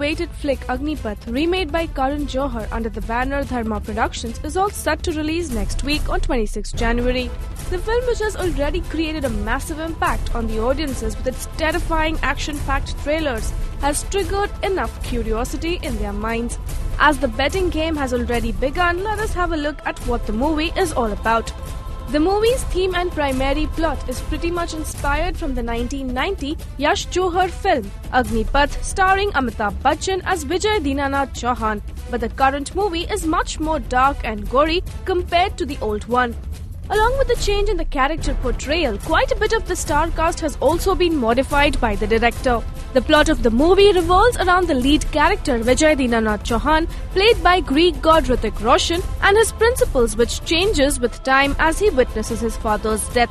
awaited flick Agnipath, remade by Karan Johar under the banner Dharma Productions, is all set to release next week on 26 January. The film, which has already created a massive impact on the audiences with its terrifying action-packed trailers, has triggered enough curiosity in their minds. As the betting game has already begun, let us have a look at what the movie is all about. The movie's theme and primary plot is pretty much inspired from the 1990 Yash Johar film Agnipath, starring Amitabh Bachchan as Vijay Dinanath Chauhan, but the current movie is much more dark and gory compared to the old one. Along with the change in the character portrayal, quite a bit of the star cast has also been modified by the director. The plot of the movie revolves around the lead character Vijay Dinanath Chauhan, played by Greek god Hrithik Roshan, and his principles, which changes with time as he witnesses his father's death.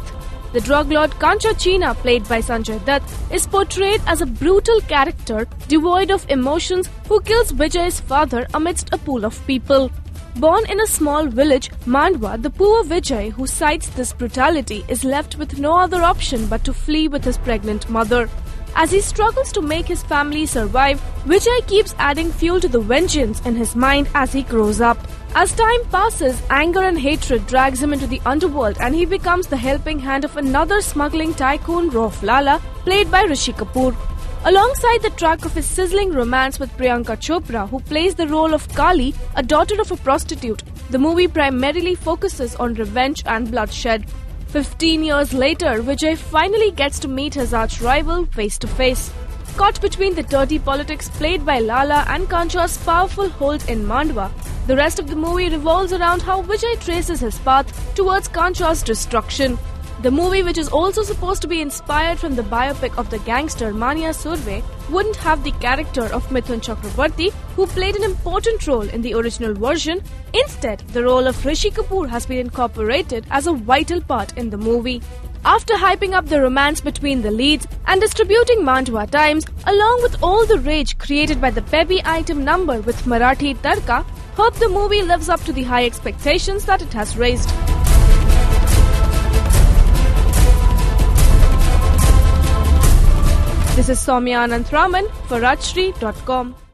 The drug lord Kancha Cheena, played by Sanjay Dutt, is portrayed as a brutal character devoid of emotions who kills Vijay's father amidst a pool of people. Born in a small village, Mandwa, the poor Vijay who cites this brutality is left with no other option but to flee with his pregnant mother. As he struggles to make his family survive, Vijay keeps adding fuel to the vengeance in his mind as he grows up. As time passes, anger and hatred drags him into the underworld and he becomes the helping hand of another smuggling tycoon, Rauf Lala, played by Rishi Kapoor. Alongside the track of his sizzling romance with Priyanka Chopra, who plays the role of Kali, a daughter of a prostitute, the movie primarily focuses on revenge and bloodshed. 15 years later, Vijay finally gets to meet his arch-rival face to face. Caught between the dirty politics played by Lala and Kancha's powerful hold in Mandwa, the rest of the movie revolves around how Vijay traces his path towards Kancha's destruction. The movie, which is also supposed to be inspired from the biopic of the gangster Manya Surve, wouldn't have the character of Mithun Chakrabarti, who played an important role in the original version. Instead, the role of Rishi Kapoor has been incorporated as a vital part in the movie. After hyping up the romance between the leads and distributing Mandwa Times, along with all the rage created by the peppy item number with Marathi Tadka, hope the movie lives up to the high expectations that it has raised. This is Soumya Ananthraman for Rajshri.com.